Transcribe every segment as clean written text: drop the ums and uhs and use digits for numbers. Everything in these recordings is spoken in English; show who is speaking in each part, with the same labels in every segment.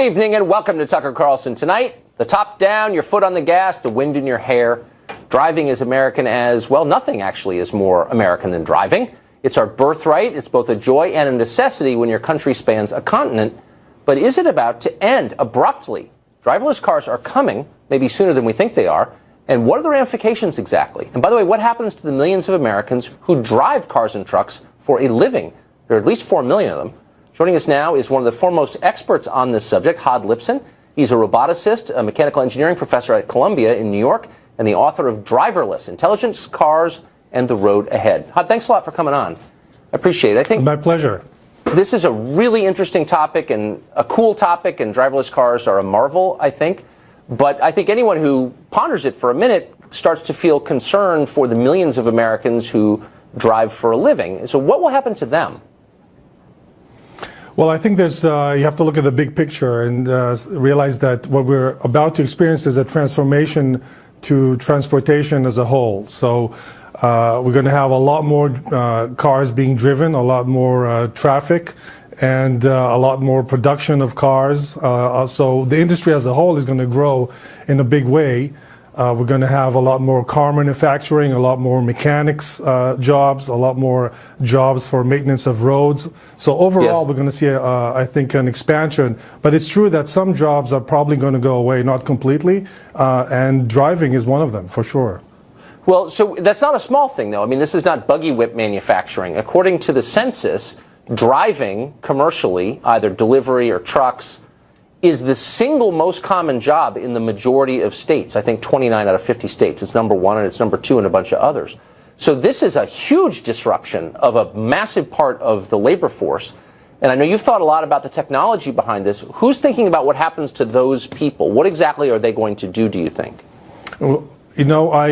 Speaker 1: evening and welcome to Tucker Carlson Tonight. The top down, your foot on the gas, the wind in your hair. Driving is American as, well, nothing actually is more American than driving. It's our birthright. It's both a joy and a necessity when your country spans a continent. But is it about to end abruptly? Driverless cars are coming, maybe sooner than we think they are. And what are the ramifications exactly? And by the way, what happens to the millions of Americans who drive cars and trucks for a living? There are at least 4 million of them. Joining us now is one of the foremost experts on this subject, Hod Lipson. He's a roboticist, a mechanical engineering professor at Columbia in New York, and the author of Driverless, Intelligent Cars and the Road Ahead. Hod, thanks a lot for coming on. I appreciate it. I think
Speaker 2: my pleasure.
Speaker 1: This is a really interesting topic and a cool topic, and driverless cars are a marvel, I think. But I think anyone who ponders it for a minute starts to feel concern for the millions of Americans who drive for a living. So what will happen to them?
Speaker 2: Well, I think there's you have to look at the big picture and realize that what we're about to experience is a transformation to transportation as a whole. So we're going to have a lot more cars being driven, a lot more traffic, and a lot more production of cars. So the industry as a whole is going to grow in a big way. We're going to have a lot more car manufacturing, a lot more mechanics jobs, a lot more jobs for maintenance of roads. So overall, we're going to see, I think, an expansion. But it's true that some jobs are probably going to go away, not completely, and driving is one of them, for sure.
Speaker 1: Well, so that's not a small thing, though. I mean, this is not buggy whip manufacturing. According to the census, driving commercially, either delivery or trucks, is the single most common job in the majority of states. I think 29 out of 50 states. It's number one and it's number two in a bunch of others. So this is a huge disruption of a massive part of the labor force. And I know you've thought a lot about the technology behind this. Who's thinking about what happens to those people? What exactly are they going to do you think?
Speaker 2: Well, you know, I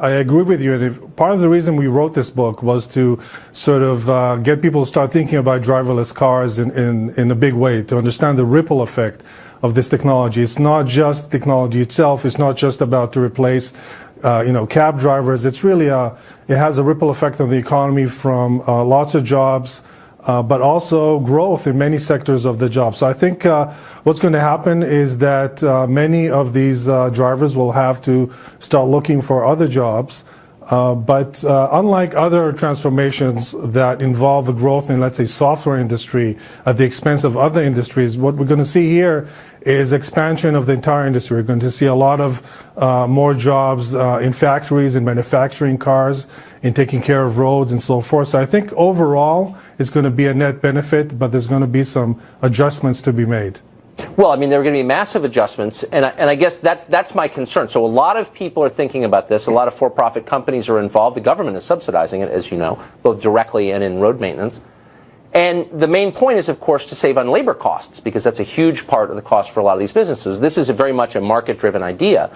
Speaker 2: agree with you. And part of the reason we wrote this book was to sort of get people to start thinking about driverless cars in a big way, to understand the ripple effect of this technology. It's not just technology itself. It's not just about to replace, cab drivers. It's really it has a ripple effect on the economy from lots of jobs, but also growth in many sectors of the job. So I think what's going to happen is that many of these drivers will have to start looking for other jobs. But unlike other transformations that involve the growth in, let's say, software industry at the expense of other industries, what we're going to see here is expansion of the entire industry. We're going to see a lot of more jobs in factories, in manufacturing cars, in taking care of roads and so forth. So I think overall it's going to be a net benefit, but there's going to be some adjustments to be made.
Speaker 1: Well, I mean, there are going to be massive adjustments, and I guess that's my concern. So a lot of people are thinking about this. A lot of for-profit companies are involved. The government is subsidizing it, as you know, both directly and in road maintenance. And the main point is, of course, to save on labor costs, because that's a huge part of the cost for a lot of these businesses. This is very much a market-driven idea.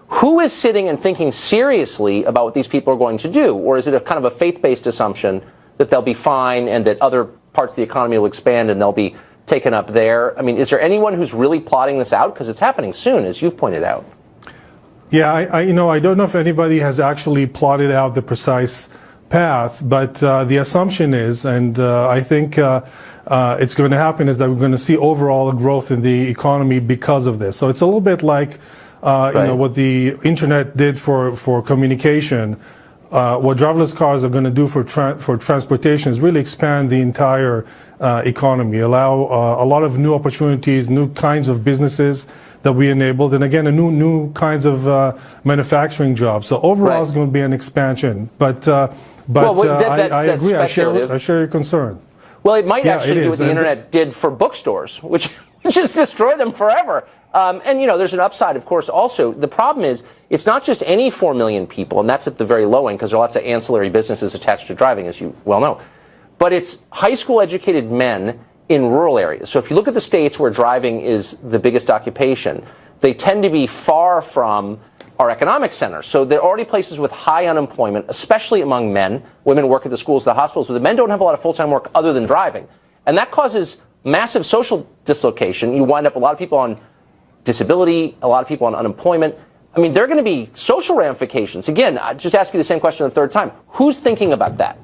Speaker 1: Who is sitting and thinking seriously about what these people are going to do? Or is it a kind of a faith-based assumption that they'll be fine and that other parts of the economy will expand and they'll be taken up there? I mean, is there anyone who's really plotting this out? Because it's happening soon, as you've pointed out.
Speaker 2: Yeah, I don't know if anybody has actually plotted out the precise path, but the assumption is, and I think it's going to happen, is that we're going to see overall a growth in the economy because of this. So it's a little bit like what the internet did for communication. What driverless cars are going to do for transportation is really expand the entire economy, allow a lot of new opportunities, new kinds of businesses that we enabled, and again, new kinds of manufacturing jobs. So overall, it's going to be an expansion. But I agree. I share your concern.
Speaker 1: Well, it might actually do what the internet did for bookstores, which just destroy them forever. And, there's an upside, of course, also. The problem is it's not just any 4 million people, and that's at the very low end because there are lots of ancillary businesses attached to driving, as you well know. But it's high school educated men in rural areas. So if you look at the states where driving is the biggest occupation, they tend to be far from our economic centers. So there are already places with high unemployment, especially among men. Women work at the schools, the hospitals, but the men don't have a lot of full-time work other than driving. And that causes massive social dislocation. You wind up a lot of people on disability, a lot of people on unemployment. I mean, there are going to be social ramifications. Again, I just ask you the same question a third time. Who's thinking about that?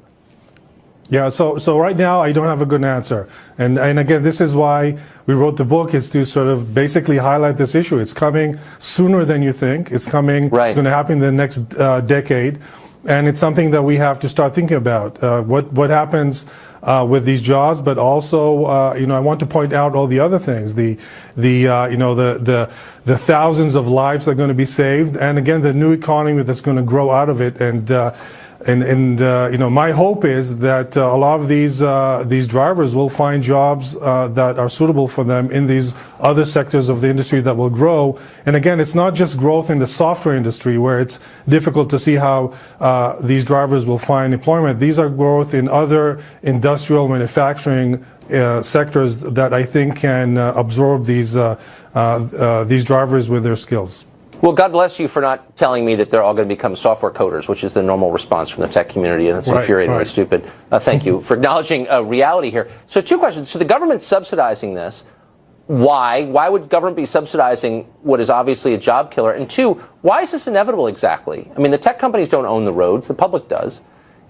Speaker 2: Yeah, so right now I don't have a good answer. And again, this is why we wrote the book, is to sort of basically highlight this issue. It's coming sooner than you think. It's coming,
Speaker 1: right.
Speaker 2: It's going to happen in the next decade. And it's something that we have to start thinking about. What happens with these jobs, but also, I want to point out all the other things, the thousands of lives that are going to be saved, and again, the new economy that's going to grow out of it. And my hope is that a lot of these drivers will find jobs that are suitable for them in these other sectors of the industry that will grow. And again, it's not just growth in the software industry where it's difficult to see how these drivers will find employment. These are growth in other industrial manufacturing sectors that I think can absorb these drivers with their skills.
Speaker 1: Well, God bless you for not telling me that they're all going to become software coders, which is the normal response from the tech community, and it's infuriatingly stupid. Thank you for acknowledging reality here. So 2 questions. So the government's subsidizing this. Why? Why would government be subsidizing what is obviously a job killer? And 2, why is this inevitable exactly? I mean, the tech companies don't own the roads. The public does.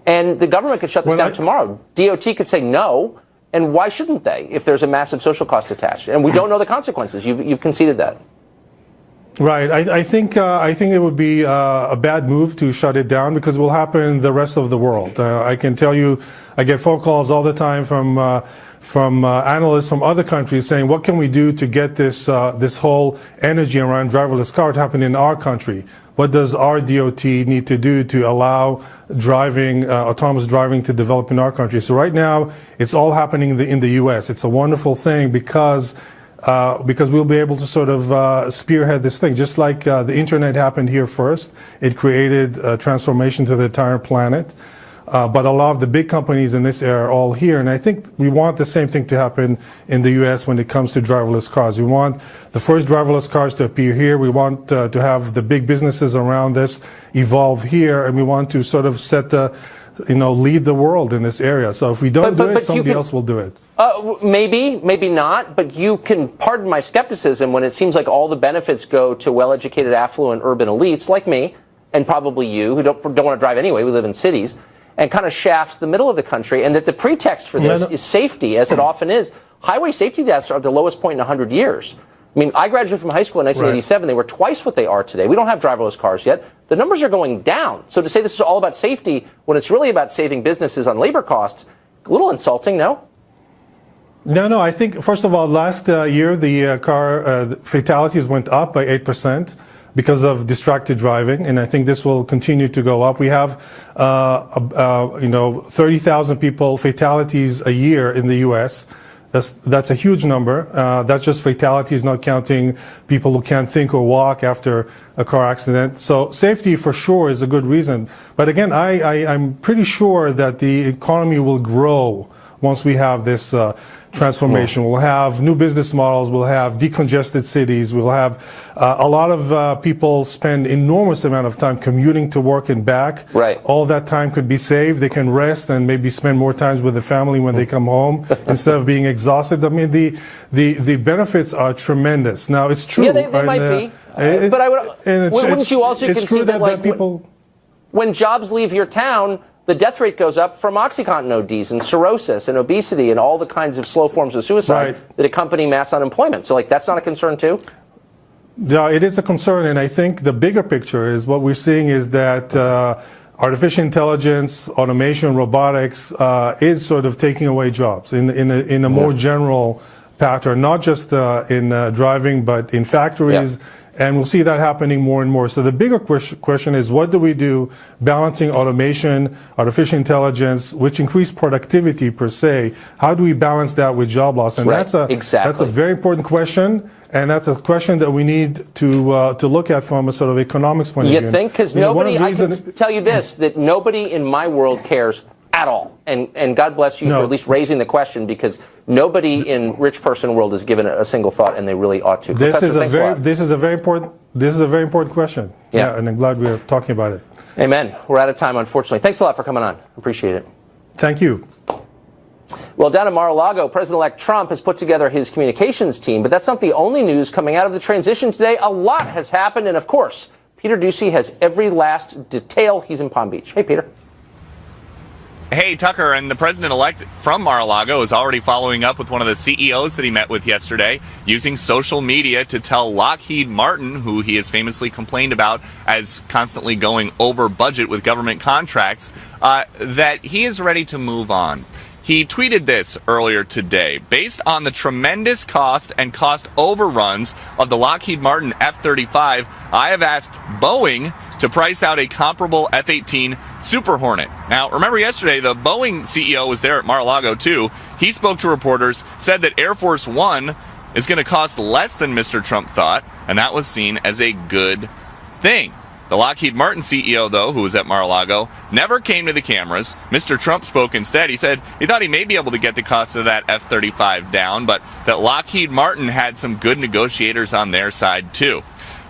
Speaker 1: And the government could shut this down tomorrow. DOT could say no. And why shouldn't they if there's a massive social cost attached? And we don't know the consequences. You've conceded that.
Speaker 2: Right. I think it would be a bad move to shut it down, because it will happen in the rest of the world. I can tell you, I get phone calls all the time from analysts from other countries saying, what can we do to get this whole energy around driverless car to happen in our country? What does our DOT need to do to allow autonomous driving to develop in our country? So right now, it's all happening in the U.S. It's a wonderful thing because we'll be able to sort of spearhead this thing. Just like the internet happened here first, it created a transformation to the entire planet. But a lot of the big companies in this area are all here. And I think we want the same thing to happen in the U.S. when it comes to driverless cars. We want the first driverless cars to appear here. We want to have the big businesses around this evolve here. And we want to sort of lead the world in this area. So if we don't do it, somebody else will do it.
Speaker 1: Maybe not, but you can pardon my skepticism when it seems like all the benefits go to well-educated, affluent, urban elites like me, and probably you, who don't want to drive anyway, we live in cities, and kind of shafts the middle of the country, and that the pretext for this is safety, as it often is. Highway safety deaths are the lowest point in 100 years. I mean, I graduated from high school in 1987. Right. They were twice what they are today. We don't have driverless cars yet. The numbers are going down. So to say this is all about safety when it's really about saving businesses on labor costs, a little insulting, no?
Speaker 2: No. I think, first of all, last year the car fatalities went up by 8% because of distracted driving, and I think this will continue to go up. We have 30,000 fatalities a year in the U.S. That's a huge number. That's just fatalities, not counting people who can't think or walk after a car accident. So safety for sure is a good reason. But again, I'm pretty sure that the economy will grow once we have this transformation. We'll have new business models, we'll have decongested cities, we'll have a lot of people spend enormous amount of time commuting to work and back.
Speaker 1: Right.
Speaker 2: All that time could be saved. They can rest and maybe spend more time with the family when they come home instead of being exhausted. I mean, the benefits are tremendous. Now, it's true.
Speaker 1: Yeah, they might be. But wouldn't you also concede that like, when jobs leave your town, the death rate goes up from OxyContin ODs and cirrhosis and obesity and all the kinds of slow forms of suicide that accompany mass unemployment. So, like, that's not a concern too?
Speaker 2: Yeah, it is a concern, and I think the bigger picture is what we're seeing is that artificial intelligence, automation, robotics is sort of taking away jobs in a more general pattern, not just in driving, but in factories. And we'll see that happening more and more. So the bigger question is, what do we do balancing automation, artificial intelligence, which increase productivity per se? How do we balance that with job loss? And that's a very important question. And that's a question that we need to look at from a sort of economics point of view.
Speaker 1: You think? Because nobody, I can tell you this, that nobody in my world cares at all. And God bless you for at least raising the question, because nobody in rich person world has given it a single thought, and they really ought to.
Speaker 2: This is a very important question. Yeah, and I'm glad we're talking about it.
Speaker 1: Amen. We're out of time, unfortunately. Thanks a lot for coming on. Appreciate it.
Speaker 2: Thank you.
Speaker 1: Well, down in Mar-a-Lago, President-elect Trump has put together his communications team, but that's not the only news coming out of the transition today. A lot has happened, and of course, Peter Doocy has every last detail. He's in Palm Beach. Hey, Peter.
Speaker 3: Hey, Tucker, and the president-elect from Mar-a-Lago is already following up with one of the CEOs that he met with yesterday, using social media to tell Lockheed Martin, who he has famously complained about as constantly going over budget with government contracts, that he is ready to move on. He tweeted this earlier today. Based on the tremendous cost and cost overruns of the Lockheed Martin F-35, I have asked Boeing to price out a comparable F-18 Super Hornet. Now, remember yesterday, the Boeing CEO was there at Mar-a-Lago too. He spoke to reporters, said that Air Force One is going to cost less than Mr. Trump thought, and that was seen as a good thing. The Lockheed Martin CEO, though, who was at Mar-a-Lago, never came to the cameras. Mr. Trump spoke instead. He said he thought he may be able to get the cost of that F-35 down, but that Lockheed Martin had some good negotiators on their side, too.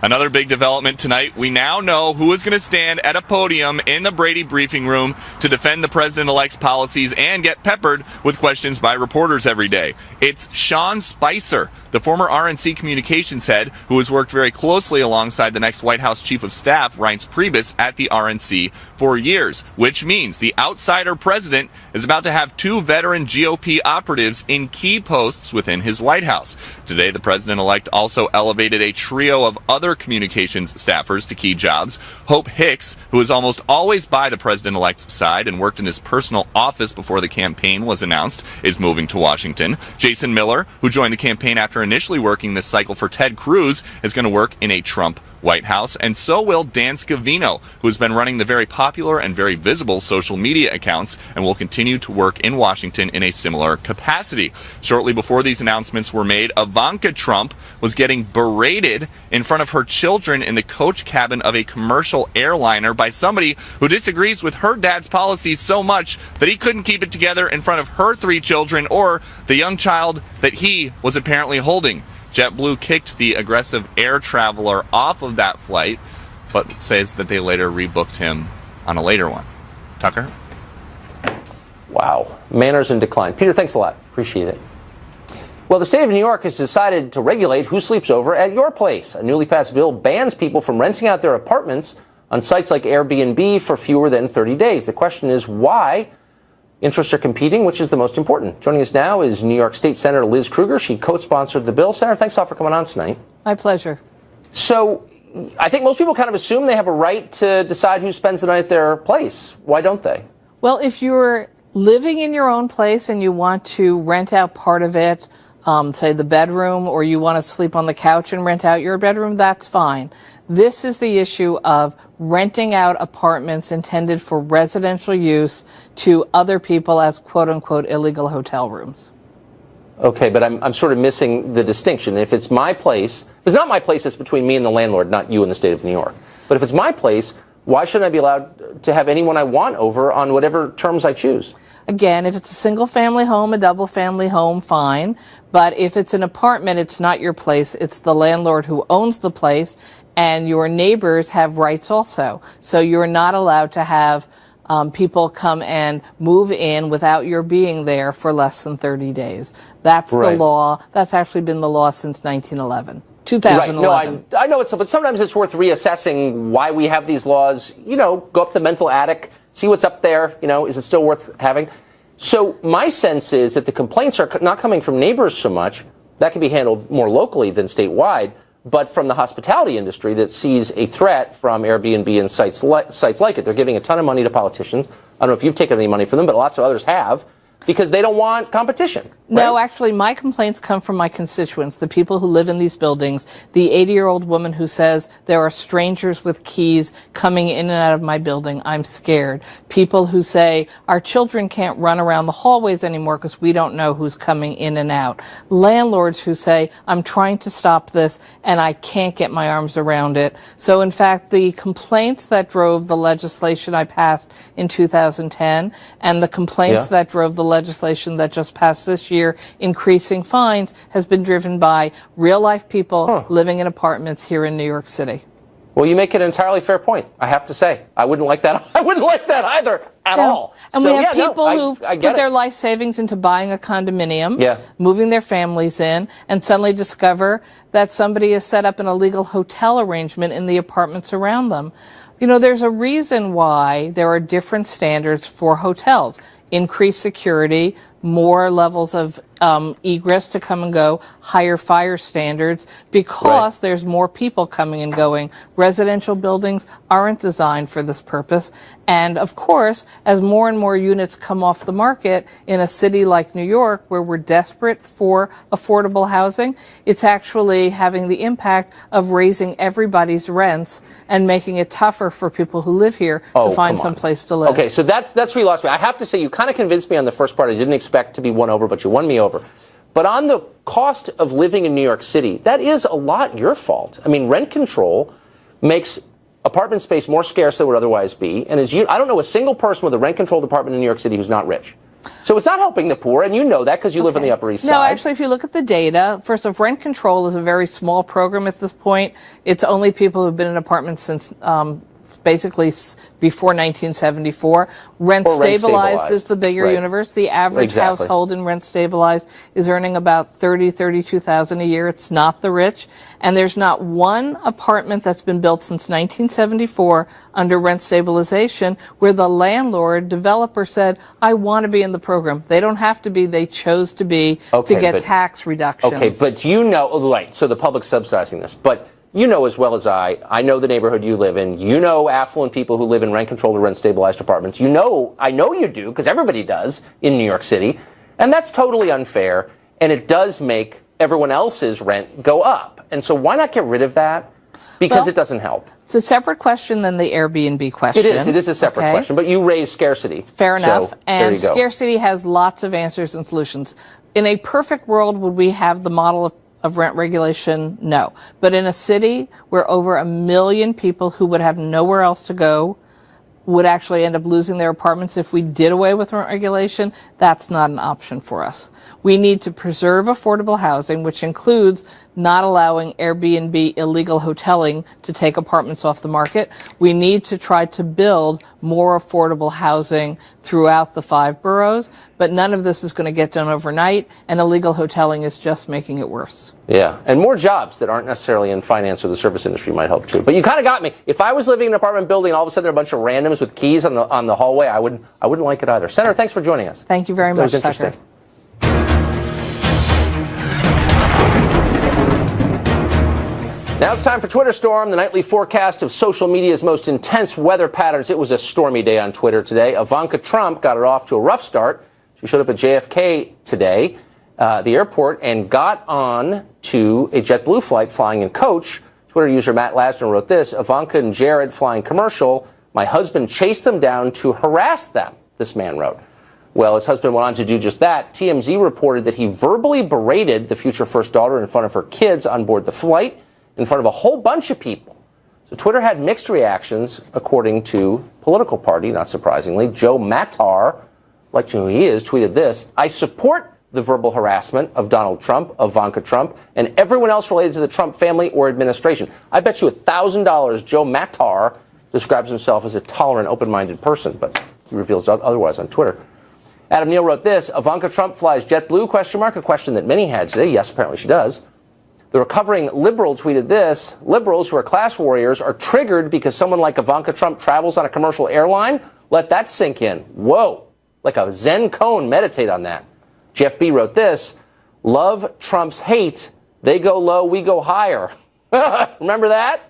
Speaker 3: Another big development tonight, we now know who is going to stand at a podium in the Brady briefing room to defend the president-elect's policies and get peppered with questions by reporters every day. It's Sean Spicer, the former RNC communications head, who has worked very closely alongside the next White House chief of staff, Reince Priebus, at the RNC for years, which means the outsider president is about to have two veteran GOP operatives in key posts within his White House. Today, the president-elect also elevated a trio of other communications staffers to key jobs. Hope Hicks, who is almost always by the president-elect's side and worked in his personal office before the campaign was announced, is moving to Washington. Jason Miller, who joined the campaign after initially working this cycle for Ted Cruz, is going to work in a Trump White House, and so will Dan Scavino, who's been running the very popular and very visible social media accounts and will continue to work in Washington in a similar capacity. Shortly before these announcements were made, Ivanka Trump was getting berated in front of her children in the coach cabin of a commercial airliner by somebody who disagrees with her dad's policies so much that he couldn't keep it together in front of her three children or the young child that he was apparently holding. JetBlue kicked the aggressive air traveler off of that flight, but says that they later rebooked him on a later one. Tucker?
Speaker 1: Wow. Manners in decline. Peter, thanks a lot. Appreciate it. Well, the state of New York has decided to regulate who sleeps over at your place. A newly passed bill bans people from renting out their apartments on sites like Airbnb for fewer than 30 days. The question is why? Interests are competing. Which is the most important? Joining us now is New York State Senator Liz Krueger. She co-sponsored the bill. Senator, thanks a lot for coming on tonight.
Speaker 4: My pleasure.
Speaker 1: So I think most people kind of assume they have a right to decide who spends the night at their place. Why don't they?
Speaker 4: Well, if you're living in your own place and you want to rent out part of it, say the bedroom, or you want to sleep on the couch and rent out your bedroom, that's fine. This is the issue of renting out apartments intended for residential use to other people as quote-unquote illegal hotel rooms.
Speaker 1: Okay, but I'm sort of missing the distinction. If it's my place, if it's not my place, it's between me and the landlord, not you in the state of New York. But if it's my place, why shouldn't I be allowed to have anyone I want over on whatever terms I choose?
Speaker 4: Again, if it's a single-family home, a double-family home, fine. But if it's an apartment, it's not your place. It's the landlord who owns the place, and your neighbors have rights also. So you're not allowed to have people come and move in without your being there for less than 30 days. That's the law. That's actually been the law since 2011.
Speaker 1: Right. No, I know it's, but sometimes it's worth reassessing why we have these laws. You know, go up the mental attic, see what's up there. You know, is it still worth having? So my sense is that the complaints are not coming from neighbors so much. That can be handled more locally than statewide, but from the hospitality industry that sees a threat from Airbnb and sites like it. They're giving a ton of money to politicians. I don't know if you've taken any money from them, but lots of others have, because they don't want competition. Right?
Speaker 4: No, actually, my complaints come from my constituents, the people who live in these buildings, the 80-year-old woman who says there are strangers with keys coming in and out of my building. I'm scared. People who say our children can't run around the hallways anymore because we don't know who's coming in and out. Landlords who say I'm trying to stop this and I can't get my arms around it. So, in fact, the complaints that drove the legislation I passed in 2010 and the complaints that drove the legislation that just passed this year, increasing fines, has been driven by real-life people living in apartments here in New York City.
Speaker 1: Well, you make an entirely fair point, I have to say. I wouldn't like that. I wouldn't like that either at all.
Speaker 4: And so, we have people who've put their life savings into buying a condominium, moving their families in, and suddenly discover that somebody has set up an illegal hotel arrangement in the apartments around them. You know, there's a reason why there are different standards for hotels. Increased security, more levels of egress to come and go, higher fire standards, because there's more people coming and going. Residential buildings aren't designed for this purpose. And of course, as more and more units come off the market in a city like New York, where we're desperate for affordable housing, it's actually having the impact of raising everybody's rents and making it tougher for people who live here to find some place to live.
Speaker 1: Okay, so that's where you lost me. I have to say, you kind of convinced me on the first part. I didn't expect to be won over, but you won me over. But on the cost of living in New York City, that is a lot your fault. I mean, rent control makes apartment space more scarce than it would otherwise be. And I don't know a single person with a rent-controlled apartment in New York City who's not rich. So it's not helping the poor, and you know that because you live on the Upper East Side.
Speaker 4: No, actually, if you look at the data, first off, rent control is a very small program at this point. It's only people who've been in apartments since basically before 1974. Rent stabilized is the bigger universe. The average household in rent stabilized is earning about $32,000 a year. It's not the rich. And there's not one apartment that's been built since 1974 under rent stabilization where the landlord developer said, I want to be in the program. They don't have to be. They chose to be to get tax reductions.
Speaker 1: Okay, but you know, right, so the public's subsidizing this. But you know as well as I know the neighborhood you live in. You know affluent people who live in rent-controlled or rent-stabilized apartments. You know, I know you do, because everybody does in New York City. And that's totally unfair, and it does make everyone else's rent go up. And so why not get rid of that? Because it doesn't help.
Speaker 4: It's a separate question than the Airbnb question.
Speaker 1: It is a separate question, but you raise scarcity.
Speaker 4: Fair enough.
Speaker 1: So,
Speaker 4: and scarcity has lots of answers and solutions. In a perfect world, would we have the model of rent regulation? No. But in a city where over 1 million people who would have nowhere else to go would actually end up losing their apartments if we did away with rent regulation, that's not an option for us. We need to preserve affordable housing, which includes not allowing Airbnb illegal hoteling to take apartments off the market. We need to try to build more affordable housing throughout the 5 boroughs, but none of this is going to get done overnight, and illegal hoteling is just making it worse.
Speaker 1: Yeah, and more jobs that aren't necessarily in finance or the service industry might help too. But you kind of got me. If I was living in an apartment building and all of a sudden there are a bunch of randoms with keys on the hallway, I wouldn't like it either. Senator, thanks for joining us.
Speaker 4: Thank you very much,
Speaker 1: That was interesting.
Speaker 4: Tucker.
Speaker 1: Now it's time for Twitter Storm, the nightly forecast of social media's most intense weather patterns. It was a stormy day on Twitter today. Ivanka Trump got it off to a rough start. She showed up at JFK today, the airport, and got on to a JetBlue flight flying in coach. Twitter user Matt Lasner wrote this: Ivanka and Jared flying commercial. My husband chased them down to harass them, this man wrote. Well, his husband went on to do just that. TMZ reported that he verbally berated the future first daughter in front of her kids on board the flight, in front of a whole bunch of people. So Twitter had mixed reactions, according to political party, not surprisingly. Joe Matar, like to who he is, tweeted this: I support the verbal harassment of Donald Trump, Ivanka Trump, and everyone else related to the Trump family or administration. I bet you $1,000 Joe Matar describes himself as a tolerant, open-minded person, but he reveals otherwise on Twitter. Adam Neal wrote this: Ivanka Trump flies JetBlue, ? A question that many had today. Yes, apparently she does. The recovering liberal tweeted this: liberals who are class warriors are triggered because someone like Ivanka Trump travels on a commercial airline. Let that sink in. Whoa. Like a Zen koan, meditate on that. Jeff B. wrote this: love Trump's hate. They go low, we go higher. Remember that?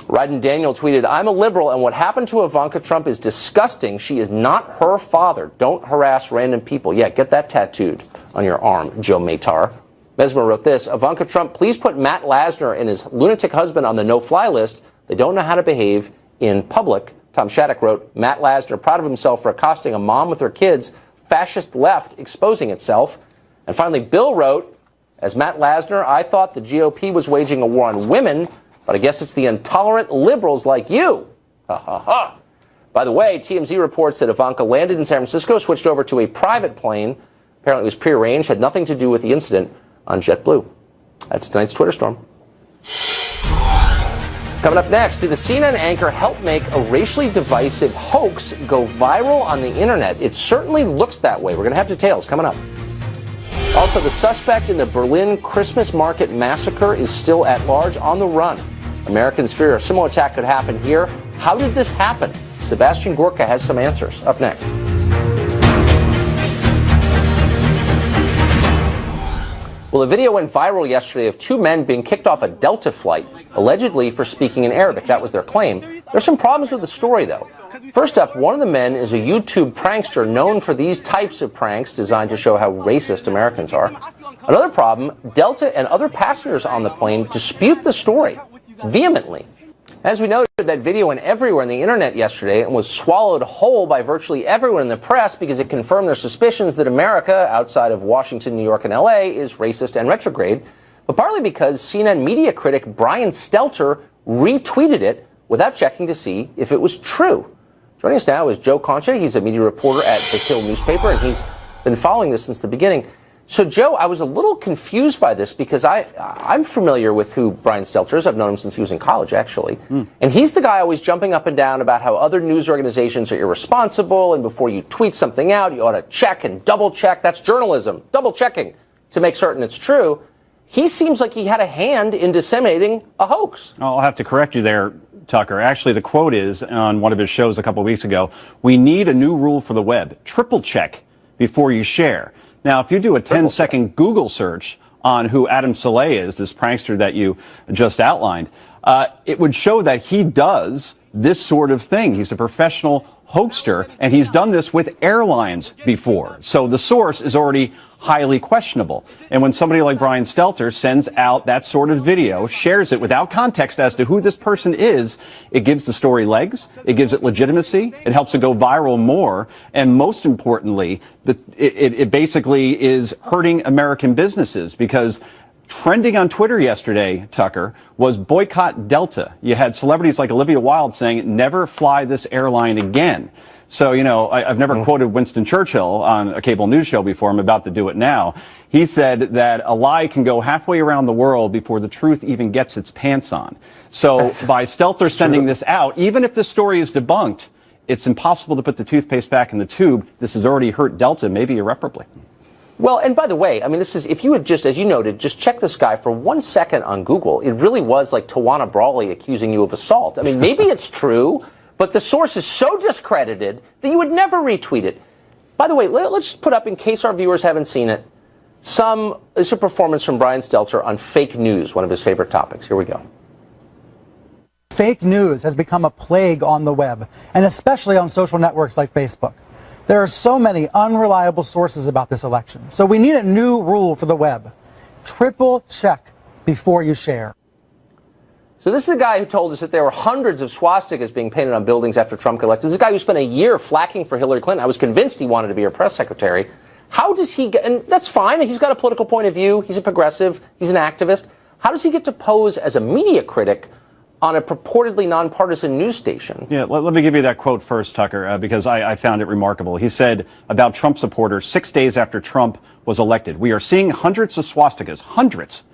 Speaker 1: Ryden Daniel tweeted, I'm a liberal, and what happened to Ivanka Trump is disgusting. She is not her father. Don't harass random people. Yeah, get that tattooed on your arm, Joe Matar. Mesmer wrote this: Ivanka Trump, please put Matt Lasner and his lunatic husband on the no-fly list. They don't know how to behave in public. Tom Shattuck wrote, Matt Lasner proud of himself for accosting a mom with her kids. Fascist left exposing itself. And finally, Bill wrote, as Matt Lasner, I thought the GOP was waging a war on women, but I guess it's the intolerant liberals like you. Ha ha ha. By the way, TMZ reports that Ivanka landed in San Francisco, switched over to a private plane. Apparently it was prearranged, had nothing to do with the incident on JetBlue. That's tonight's Twitter Storm. Coming up next, did the CNN anchor help make a racially divisive hoax go viral on the internet? It certainly looks that way. We're going to have details coming up. Also, the suspect in the Berlin Christmas market massacre is still at large, on the run. Americans fear a similar attack could happen here. How did this happen? Sebastian Gorka has some answers. Up next. Well, a video went viral yesterday of two men being kicked off a Delta flight, allegedly for speaking in Arabic. That was their claim. There's some problems with the story, though. First up, one of the men is a YouTube prankster known for these types of pranks designed to show how racist Americans are. Another problem, Delta and other passengers on the plane dispute the story vehemently. As we noted, that video went everywhere on the internet yesterday and was swallowed whole by virtually everyone in the press because it confirmed their suspicions that America, outside of Washington, New York, and LA, is racist and retrograde, but partly because CNN media critic Brian Stelter retweeted it without checking to see if it was true. Joining us now is Joe Concha. He's a media reporter at The Hill newspaper, and he's been following this since the beginning. So, Joe, I was a little confused by this because I'm familiar with who Brian Stelter is. I've known him since he was in college, actually. And he's the guy always jumping up and down about how other news organizations are irresponsible, and before you tweet something out, you ought to check and double check. That's journalism, double checking to make certain it's true. He seems like he had a hand in disseminating a hoax.
Speaker 5: I'll have to correct you there, Tucker. Actually, the quote is on one of his shows a couple of weeks ago, "We need a new rule for the web. Triple check before you share." Now, if you do a 10-second Google search on who Adam Saleh is, this prankster that you just outlined, it would show that he does this sort of thing. He's a professional hoaxer, and he's done this with airlines before. So the source is already highly questionable. And when somebody like Brian Stelter sends out that sort of video, shares it without context as to who this person is, it gives the story legs, it gives it legitimacy, it helps it go viral more, and most importantly, it basically is hurting American businesses because trending on Twitter yesterday, Tucker, was boycott Delta. You had celebrities like Olivia Wilde saying, never fly this airline again. So, you know, I've never quoted Winston Churchill on a cable news show before. I'm about to do it now. He said that a lie can go halfway around the world before the truth even gets its pants on. So by Stelter sending this out, even if the story is debunked, it's impossible to put the toothpaste back in the tube. This has already hurt Delta, maybe irreparably.
Speaker 1: Well, and by the way, I mean, this is, if you had just, as you noted, just check this guy for 1 second on Google, it really was like Tawana Brawley accusing you of assault. I mean, maybe it's true, but the source is so discredited that you would never retweet it. By the way, let's just put up, in case our viewers haven't seen it, this is a performance from Brian Stelter on fake news, one of his favorite topics. Here we go.
Speaker 6: Fake news has become a plague on the web, and especially on social networks like Facebook. There are so many unreliable sources about this election. So we need a new rule for the web. Triple check before you share.
Speaker 1: So this is the guy who told us that there were hundreds of swastikas being painted on buildings after Trump got elected. This is a guy who spent a year flacking for Hillary Clinton. I was convinced he wanted to be her press secretary. How does he get, and that's fine, he's got a political point of view, he's a progressive, he's an activist. How does he get to pose as a media critic on a purportedly nonpartisan news station?
Speaker 5: Yeah, let me give you that quote first, Tucker, because I found it remarkable. He said about Trump supporters 6 days after Trump was elected, "We are seeing hundreds of swastikas, hundreds,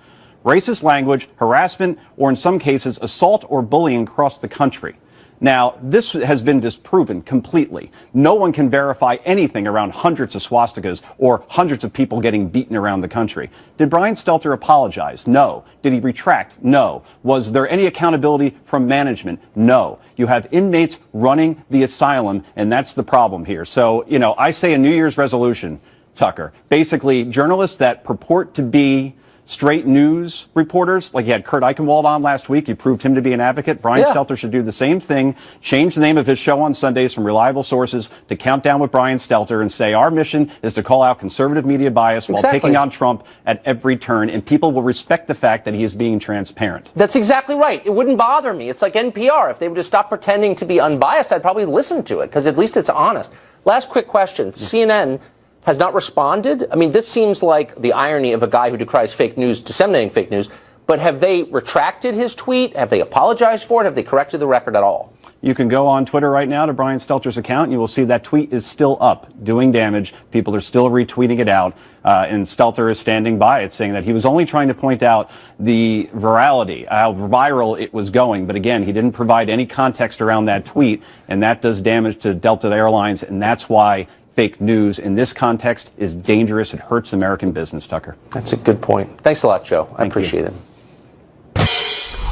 Speaker 5: racist language, harassment, or in some cases, assault or bullying across the country." Now, this has been disproven completely. No one can verify anything around hundreds of swastikas or hundreds of people getting beaten around the country. Did Brian Stelter apologize? No. Did he retract? No. Was there any accountability from management? No. You have inmates running the asylum, and that's the problem here. So, you know, I say a New Year's resolution, Tucker. Basically, journalists that purport to be straight news reporters, like you had Kurt Eichenwald on last week, you proved him to be an advocate. Brian Stelter should do the same thing, change the name of his show on Sundays from Reliable Sources to Countdown with Brian Stelter, and say our mission is to call out conservative media bias while taking on Trump at every turn, and people will respect the fact that he is being transparent.
Speaker 1: That's exactly right. It wouldn't bother me. It's like NPR. If they would just stop pretending to be unbiased, I'd probably listen to it, because at least it's honest. Last quick question. CNN has not responded. I mean, this seems like the irony of a guy who decries fake news, disseminating fake news. But have they retracted his tweet? Have they apologized for it? Have they corrected the record at all?
Speaker 5: You can go on Twitter right now to Brian Stelter's account, and you will see that tweet is still up, doing damage. People are still retweeting it out, and Stelter is standing by it, saying that he was only trying to point out the virality, how viral it was going. But again, he didn't provide any context around that tweet, and that does damage to Delta Airlines, and that's why fake news in this context is dangerous. It hurts American business, Tucker.
Speaker 1: That's a good point. Thanks a lot, Joe. I appreciate it.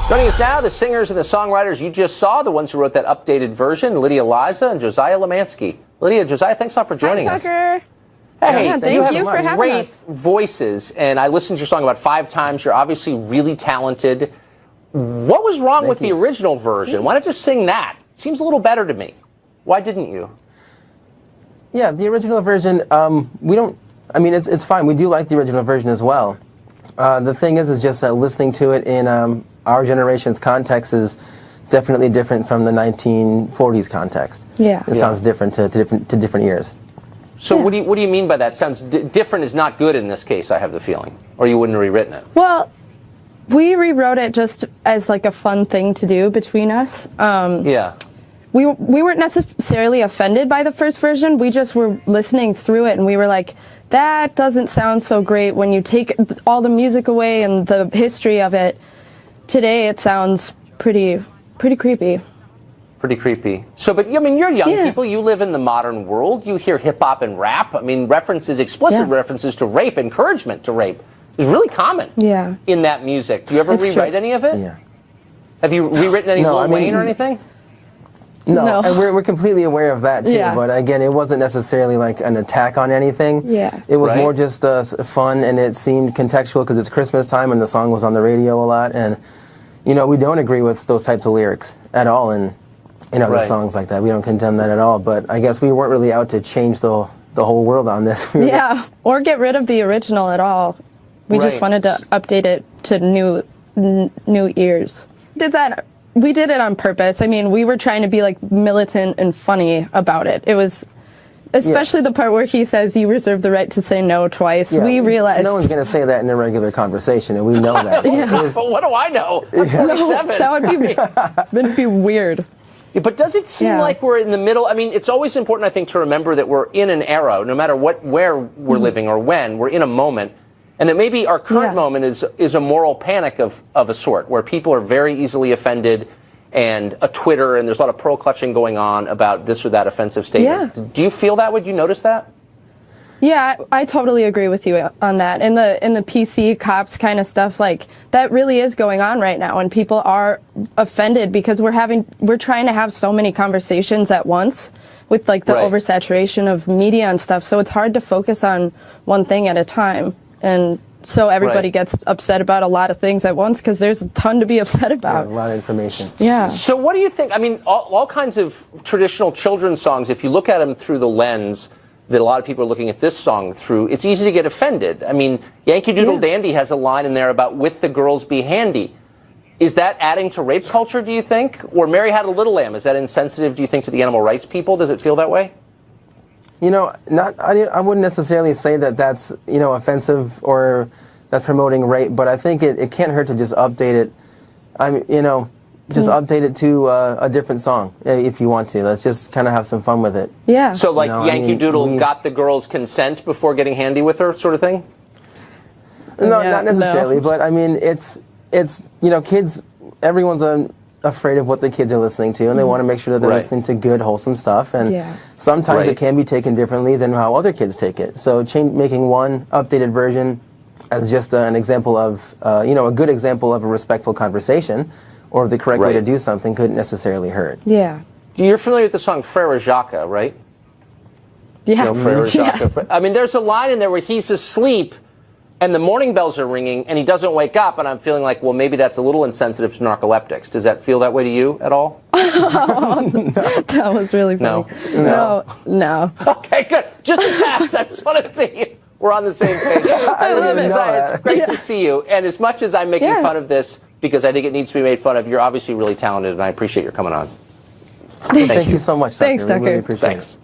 Speaker 1: Joining us now, the singers and the songwriters you just saw, the ones who wrote that updated version, Lydia Liza and Josiah Lemansky. Lydia, Josiah, thanks a lot for joining us.
Speaker 7: Tucker.
Speaker 1: Hey,
Speaker 7: Yeah, thank you for having
Speaker 1: great
Speaker 7: us.
Speaker 1: voices, and I listened to your song about 5 times. You're obviously really talented. What was wrong with the original version? Why not just sing that? It seems a little better to me. Why didn't you?
Speaker 8: Yeah, the original version, we don't, I mean, it's fine. We do like the original version as well. The thing is just that listening to it in our generation's context is definitely different from the 1940s context.
Speaker 7: Yeah.
Speaker 8: It sounds different to different ears.
Speaker 1: So what do you mean by that? Sounds different is not good in this case, I have the feeling. Or you wouldn't have rewritten it.
Speaker 7: Well, we rewrote it just as like a fun thing to do between us.
Speaker 1: Yeah.
Speaker 7: We weren't necessarily offended by the first version. We just were listening through it and we were like, that doesn't sound so great when you take all the music away and the history of it. Today it sounds pretty creepy.
Speaker 1: Pretty creepy. So, but I mean, you're young
Speaker 7: Yeah.
Speaker 1: people. You live in the modern world. You hear hip hop and rap. I mean, explicit references to rape, encouragement to rape is really common.
Speaker 7: Yeah.
Speaker 1: In that music. Do you ever
Speaker 7: It's
Speaker 1: rewrite
Speaker 7: true.
Speaker 1: any of it?
Speaker 8: Yeah.
Speaker 1: Have you rewritten any
Speaker 8: No,
Speaker 1: Lil
Speaker 8: I mean-
Speaker 1: Wayne or anything?
Speaker 8: No,
Speaker 7: No.
Speaker 8: and we're completely aware of that too.
Speaker 7: Yeah.
Speaker 8: But again, it wasn't necessarily like an attack on anything.
Speaker 7: Yeah.
Speaker 8: It was
Speaker 1: Right.
Speaker 8: more just fun, and it seemed contextual because it's Christmas time and the song was on the radio a lot. And we don't agree with those types of lyrics at all in other
Speaker 1: Right.
Speaker 8: songs like that. We don't condemn that at all. But I guess we weren't really out to change the whole world on this. We were-
Speaker 7: Yeah, or get rid of the original at all. We just
Speaker 1: Right.
Speaker 7: wanted to update it to new ears. We did it on purpose. I mean, we were trying to be like militant and funny about it. It was, especially the part where he says you reserve the right to say no twice.
Speaker 8: Yeah,
Speaker 7: We realized
Speaker 8: no one's going to say that in a regular conversation, and we know that. It is-
Speaker 1: But what do I know? I'm 47.
Speaker 7: that would be weird.
Speaker 1: Yeah, but does it seem
Speaker 7: Yeah.
Speaker 1: like we're in the middle? I mean, it's always important, I think, to remember that we're in an era, no matter where we're living or when, we're in a moment, and that maybe our current
Speaker 7: Yeah.
Speaker 1: moment is a moral panic of a sort, where people are very easily offended, and a Twitter, and there's a lot of pearl clutching going on about this or that offensive statement.
Speaker 7: Yeah.
Speaker 1: Do you feel that? Would you notice that?
Speaker 7: Yeah, I totally agree with you on that. In the PC cops kind of stuff, like that really is going on right now, and people are offended because we're trying to have so many conversations at once with like the
Speaker 1: Right.
Speaker 7: oversaturation of media and stuff. So it's hard to focus on one thing at a time, and so everybody
Speaker 1: Right.
Speaker 7: gets upset about a lot of things at once because there's a ton to be upset
Speaker 8: yeah,
Speaker 7: about.
Speaker 8: a lot of information.
Speaker 7: Yeah.
Speaker 1: So what do you think? I mean, all kinds of traditional children's songs, if you look at them through the lens that a lot of people are looking at this song through, it's easy to get offended. I mean, Yankee Doodle Dandy has a line in there about "with the girls be handy." Is that adding to rape culture, do you think? Or Mary Had a Little Lamb, is that insensitive, do you think, to the animal rights people? Does it feel that way?
Speaker 8: I wouldn't necessarily say that that's offensive or that's promoting rape, but I think it can't hurt to just update it. Update it to a different song if you want to. Let's just kind of have some fun with it.
Speaker 7: Yeah.
Speaker 1: So like Yankee Doodle
Speaker 8: we-
Speaker 1: got the girl's consent before getting handy with her, sort of thing?
Speaker 8: No,
Speaker 7: Yeah,
Speaker 8: not necessarily,
Speaker 7: no.
Speaker 8: but I mean, it's kids. Everyone's afraid of what the kids are listening to, and they want to make sure that they're
Speaker 1: Right.
Speaker 8: listening to good, wholesome stuff. And
Speaker 7: Yeah.
Speaker 8: sometimes
Speaker 1: Right.
Speaker 8: it can be taken differently than how other kids take it. So making one updated version as just an example of, a good example of a respectful conversation, or the correct way to
Speaker 1: Right.
Speaker 8: do something couldn't necessarily hurt.
Speaker 7: Yeah.
Speaker 1: You're familiar with the song Frere Jacques, right?
Speaker 7: Yeah.
Speaker 1: No, Frere Jacques.
Speaker 7: Yes.
Speaker 1: I mean, there's a line in there where he's asleep and the morning bells are ringing and he doesn't wake up, and I'm feeling like, well, maybe that's a little insensitive to narcoleptics. Does that feel that way to you at all?
Speaker 7: That was really funny. No.
Speaker 1: Okay, good. Just a test. I just want to see you. We're on the same page.
Speaker 7: I love it.
Speaker 1: It's great to see you. And as much as I'm making
Speaker 7: Yeah.
Speaker 1: fun of this, because I think it needs to be made fun of, you're obviously really talented, and I appreciate your coming on.
Speaker 8: Thank you so much, Tucker.
Speaker 7: Thanks,
Speaker 8: We really
Speaker 7: Tucker.
Speaker 8: appreciate
Speaker 1: Thanks.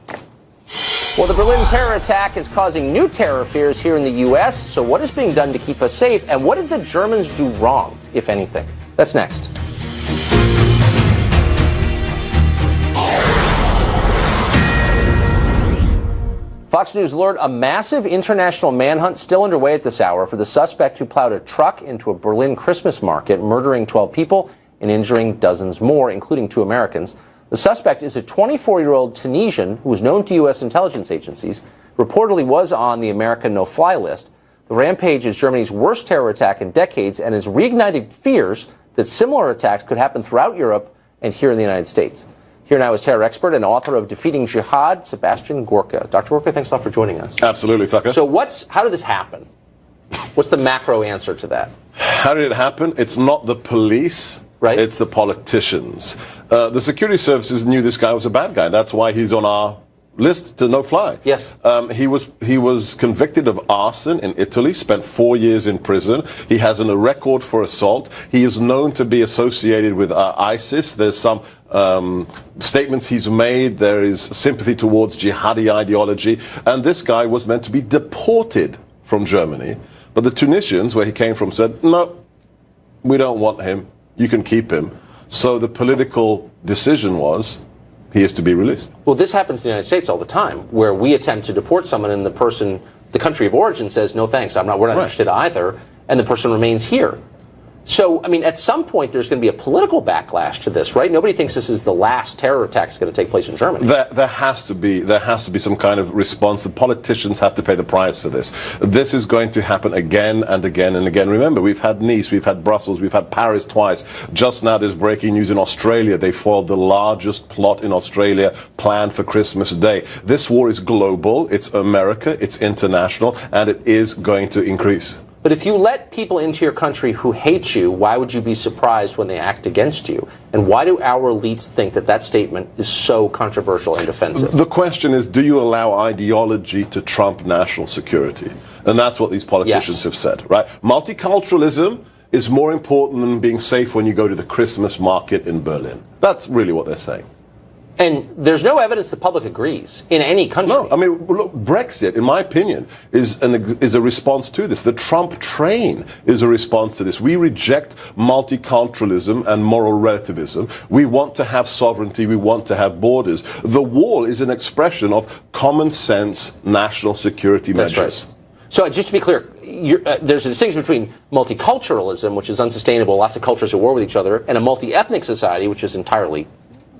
Speaker 1: Well, the Berlin terror attack is causing new terror fears here in the U.S. So what is being done to keep us safe? And what did the Germans do wrong, if anything? That's next. Fox News alert, a massive international manhunt still underway at this hour for the suspect who plowed a truck into a Berlin Christmas market, murdering 12 people and injuring dozens more, including 2 Americans. The suspect is a 24-year-old Tunisian who was known to U.S. intelligence agencies, reportedly was on the American no-fly list. The rampage is Germany's worst terror attack in decades and has reignited fears that similar attacks could happen throughout Europe and here in the United States. Here now is terror expert and author of Defeating Jihad, Sebastian Gorka. Dr. Gorka, thanks a lot for joining us.
Speaker 9: Absolutely, Tucker.
Speaker 1: So how did this happen? What's the macro answer to that?
Speaker 9: How did it happen? It's not the police.
Speaker 1: Right.
Speaker 9: It's the politicians. The security services knew this guy was a bad guy. That's why he's on our list to no fly.
Speaker 1: Yes.
Speaker 9: He was convicted of arson in Italy, spent 4 years in prison. He has a record for assault. He is known to be associated with ISIS. There's some statements he's made. There is sympathy towards jihadi ideology. And this guy was meant to be deported from Germany. But the Tunisians, where he came from, said, no, we don't want him. You can keep him. So the political decision was he is to be released.
Speaker 1: Well, this happens in the United States all the time, where we attempt to deport someone and the country of origin says, no thanks, we're not interested either, and the person remains here. So, I mean, at some point there's going to be a political backlash to this, right? Nobody thinks this is the last terror attack that's going to take place in Germany.
Speaker 9: There has to be some kind of response. The politicians have to pay the price for this. This is going to happen again and again and again. Remember, we've had Nice, we've had Brussels, we've had Paris twice. Just now there's breaking news in Australia. They foiled the largest plot in Australia planned for Christmas Day. This war is global, it's America, it's international, and it is going to increase.
Speaker 1: But if you let people into your country who hate you, why would you be surprised when they act against you? And why do our elites think that statement is so controversial and offensive?
Speaker 9: The question is, do you allow ideology to trump national security? And that's what these politicians have said, right? Multiculturalism is more important than being safe when you go to the Christmas market in Berlin. That's really what they're saying.
Speaker 1: And there's no evidence the public agrees in any country.
Speaker 9: No, I mean, look, Brexit, in my opinion, is a response to this. The Trump train is a response to this. We reject multiculturalism and moral relativism. We want to have sovereignty. We want to have borders. The wall is an expression of common sense national security measures.
Speaker 1: That's right. So just to be clear, there's a distinction between multiculturalism, which is unsustainable, lots of cultures at war with each other, and a multi-ethnic society, which is entirely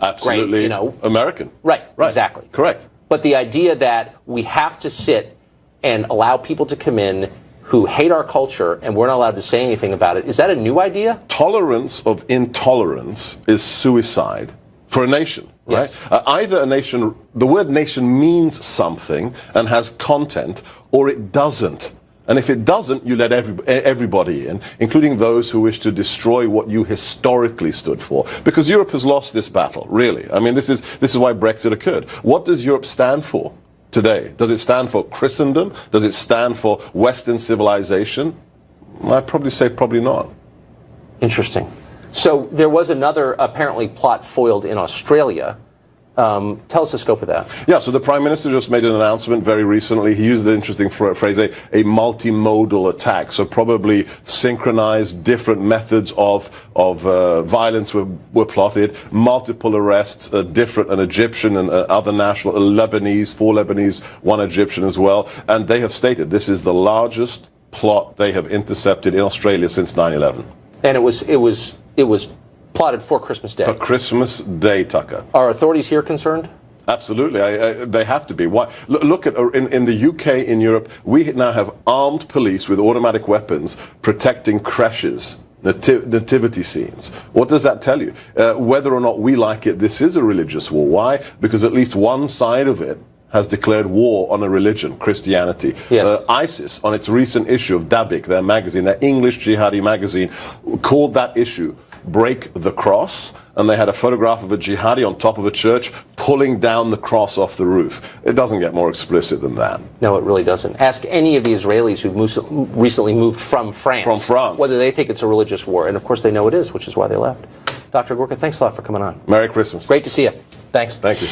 Speaker 9: absolutely
Speaker 1: great,
Speaker 9: American.
Speaker 1: Right, exactly.
Speaker 9: Correct.
Speaker 1: But the idea that we have to sit and allow people to come in who hate our culture and we're not allowed to say anything about it, is that a new idea?
Speaker 9: Tolerance of intolerance is suicide for a nation, right?
Speaker 1: Yes.
Speaker 9: Either a nation, the word nation means something and has content, or it doesn't. And if it doesn't, you let everybody in, including those who wish to destroy what you historically stood for. Because Europe has lost this battle, really. I mean, this is why Brexit occurred. What does Europe stand for today? Does it stand for Christendom? Does it stand for Western civilization? I'd probably say probably not.
Speaker 1: Interesting. So there was another apparently plot foiled in Australia. Tell us the scope of that.
Speaker 9: Yeah, so the Prime Minister just made an announcement very recently. He used the interesting phrase, a multimodal attack. So probably synchronized different methods of violence were plotted, multiple arrests, different, an Egyptian and other national, Lebanese, 4 Lebanese, 1 Egyptian as well. And they have stated this is the largest plot they have intercepted in Australia since 9/11.
Speaker 1: And it was plotted for Christmas Day.
Speaker 9: For Christmas Day, Tucker.
Speaker 1: Are authorities here concerned?
Speaker 9: Absolutely. They have to be. Why? Look at in the UK, in Europe, we now have armed police with automatic weapons protecting creches, nativity scenes. What does that tell you? Whether or not we like it, this is a religious war. Why? Because at least one side of it has declared war on a religion, Christianity.
Speaker 1: Yes.
Speaker 9: ISIS, on its recent issue of Dabiq, their magazine, their English jihadi magazine, called that issue Break the Cross, and they had a photograph of a jihadi on top of a church pulling down the cross off the roof. It doesn't get more explicit than that.
Speaker 1: No, it really doesn't. Ask any of the Israelis who've recently moved from France. Whether they think it's a religious war. And of course they know it is, which is why they left. Dr. Gorka, thanks a lot for coming on.
Speaker 9: Merry Christmas.
Speaker 1: Great to see you. Thanks.
Speaker 9: Thank you.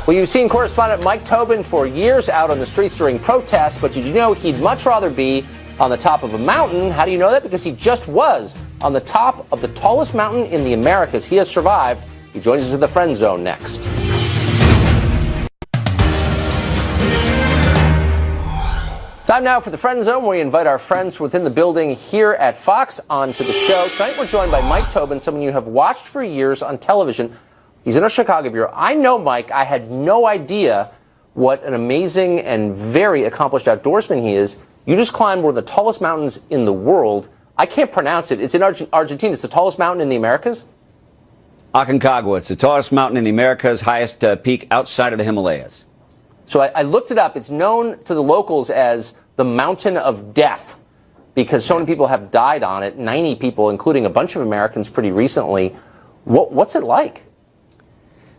Speaker 1: Well, you've seen correspondent Mike Tobin for years out on the streets during protests, but did you know he'd much rather be on the top of a mountain? How do you know that? Because he just was on the top of the tallest mountain in the Americas. He has survived. He joins us in the Friend Zone next. Time now for the Friend Zone, where we invite our friends within the building here at Fox onto the show. Tonight we're joined by Mike Tobin, someone you have watched for years on television. He's in our Chicago bureau. I know Mike. I had no idea what an amazing and very accomplished outdoorsman he is. You just climbed one of the tallest mountains in the world I can't pronounce it. It's in Argentina. It's the tallest mountain in the Americas.
Speaker 10: Aconcagua. It's the tallest mountain in the Americas, highest peak outside of the Himalayas.
Speaker 1: So I looked it up. It's known to the locals as the Mountain of Death because so many people have died on it, 90 people, including a bunch of Americans pretty recently. What's it like?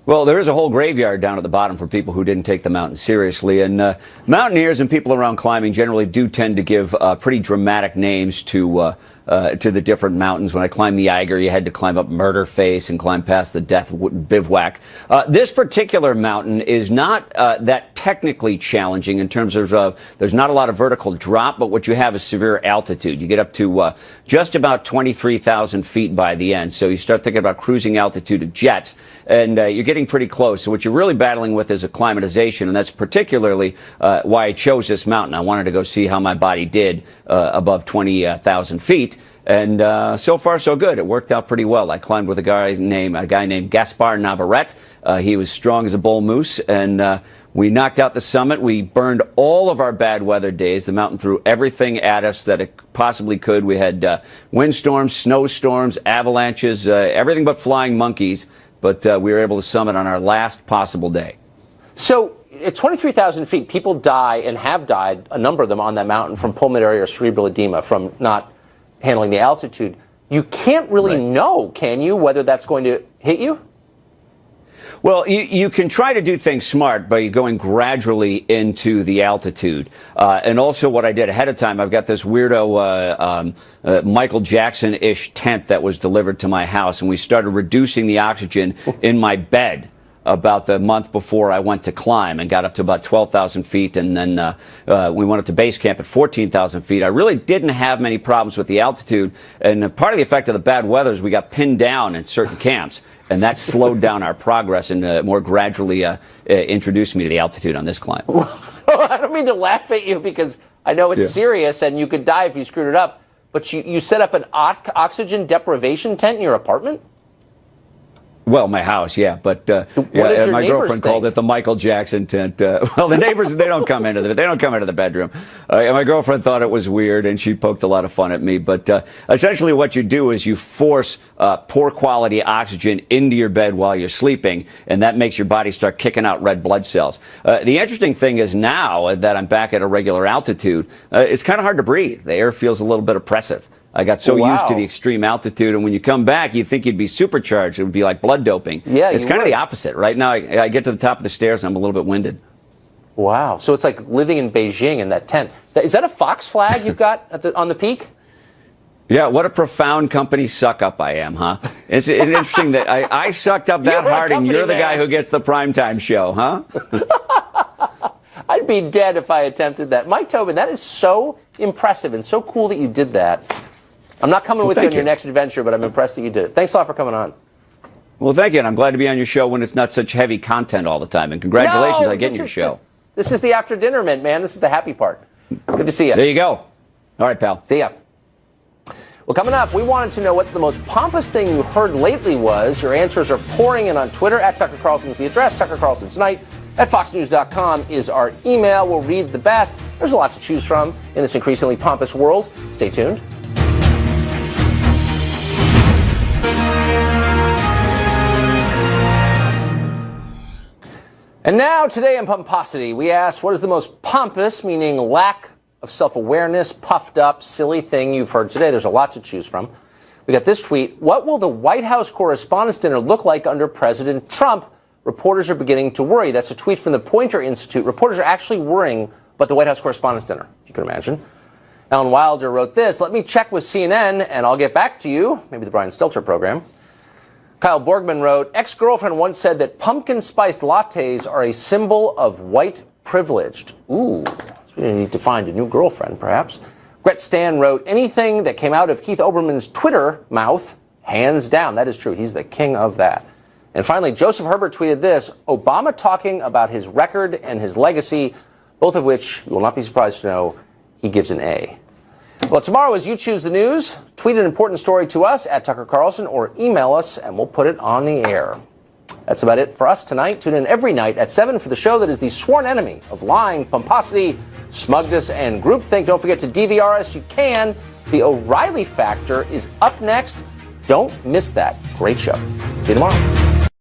Speaker 10: Well, there is a whole graveyard down at the bottom for people who didn't take the mountain seriously. And mountaineers and people around climbing generally do tend to give pretty dramatic names to the different mountains. When I climbed the Eiger, you had to climb up Murder Face and climb past the Death Bivouac. This particular mountain is not that technically challenging in terms of there's not a lot of vertical drop, but what you have is severe altitude. You get up to just about 23,000 feet by the end. So you start thinking about cruising altitude of jets, and you're getting pretty close. So what you're really battling with is acclimatization, and that's particularly why I chose this mountain. I wanted to go see how my body did above 20,000 feet. And so far, so good. It worked out pretty well. I climbed with a guy named Gaspar Navarrete. He was strong as a bull moose, and we knocked out the summit. We burned all of our bad weather days. The mountain threw everything at us that it possibly could. We had windstorms, snowstorms, avalanches, everything but flying monkeys. But we were able to summit on our last possible day.
Speaker 1: So at 23,000 feet, people die and have died, a number of them on that mountain, from pulmonary or cerebral edema, from not handling the altitude. You can't really know, can you, whether that's going to hit you?
Speaker 10: Well, you can try to do things smart by going gradually into the altitude. And also what I did ahead of time, I've got this weirdo Michael Jackson-ish tent that was delivered to my house, and we started reducing the oxygen in my bed about the month before I went to climb and got up to about 12,000 feet, and then we went up to base camp at 14,000 feet. I really didn't have many problems with the altitude, and part of the effect of the bad weather is we got pinned down in certain camps, and that slowed down our progress and more gradually introduced me to the altitude on this climb.
Speaker 1: I don't mean to laugh at you because I know it's serious and you could die if you screwed it up, but you set up an oxygen deprivation tent in your apartment?
Speaker 10: Well, my house, yeah, but my girlfriend called it the Michael Jackson tent. Well, the neighbors, they don't come into the bedroom. My girlfriend thought it was weird, and she poked a lot of fun at me. But essentially, what you do is you force poor quality oxygen into your bed while you're sleeping, and that makes your body start kicking out red blood cells. The interesting thing is now that I'm back at a regular altitude, it's kind of hard to breathe. The air feels a little bit oppressive. I got so used to the extreme altitude, and when you come back, you think you'd be supercharged. It would be like blood doping. Yeah, it's kind of the opposite. Right now, I get to the top of the stairs, and I'm a little bit winded.
Speaker 1: Wow. So it's like living in Beijing in that tent. Is that a Fox flag you've got on the peak?
Speaker 10: Yeah, what a profound company suck-up I am, huh? It's interesting that I sucked up that hard, and you're the guy who gets the primetime show, huh?
Speaker 1: I'd be dead if I attempted that. Mike Tobin, that is so impressive and so cool that you did that. I'm not coming with you on your next adventure, but I'm impressed that you did it. Thanks a lot for coming on.
Speaker 10: Well, thank you, and I'm glad to be on your show when it's not such heavy content all the time. And congratulations on getting your show.
Speaker 1: This is the after dinner mint, man. This is the happy part. Good to see you.
Speaker 10: There you go. All right, pal.
Speaker 1: See ya. Well, coming up, we wanted to know what the most pompous thing you heard lately was. Your answers are pouring in on Twitter. At Tucker Carlson is the address. Tucker Carlson Tonight at foxnews.com is our email. We'll read the best. There's a lot to choose from in this increasingly pompous world. Stay tuned. And now, today in Pomposity, we ask, what is the most pompous, meaning lack of self-awareness, puffed up, silly thing you've heard today? There's a lot to choose from. We got this tweet. What will the White House Correspondents' Dinner look like under President Trump? Reporters are beginning to worry. That's a tweet from the Poynter Institute. Reporters are actually worrying about the White House Correspondents' Dinner, if you can imagine. Alan Wilder wrote this. Let me check with CNN, and I'll get back to you. Maybe the Brian Stelter program. Kyle Borgman wrote, ex-girlfriend once said that pumpkin spiced lattes are a symbol of white privileged. Ooh, so we need to find a new girlfriend, perhaps. Gret Stan wrote, anything that came out of Keith Olbermann's Twitter mouth, hands down. That is true. He's the king of that. And finally, Joseph Herbert tweeted this, Obama talking about his record and his legacy, both of which, you will not be surprised to know, he gives an A. Well, tomorrow, as you choose the news, tweet an important story to us at Tucker Carlson or email us, and we'll put it on the air. That's about it for us tonight. Tune in every night at 7 for the show that is the sworn enemy of lying, pomposity, smugness, and groupthink. Don't forget to DVR us. You can The O'Reilly Factor is up next. Don't miss that. Great show. See you tomorrow.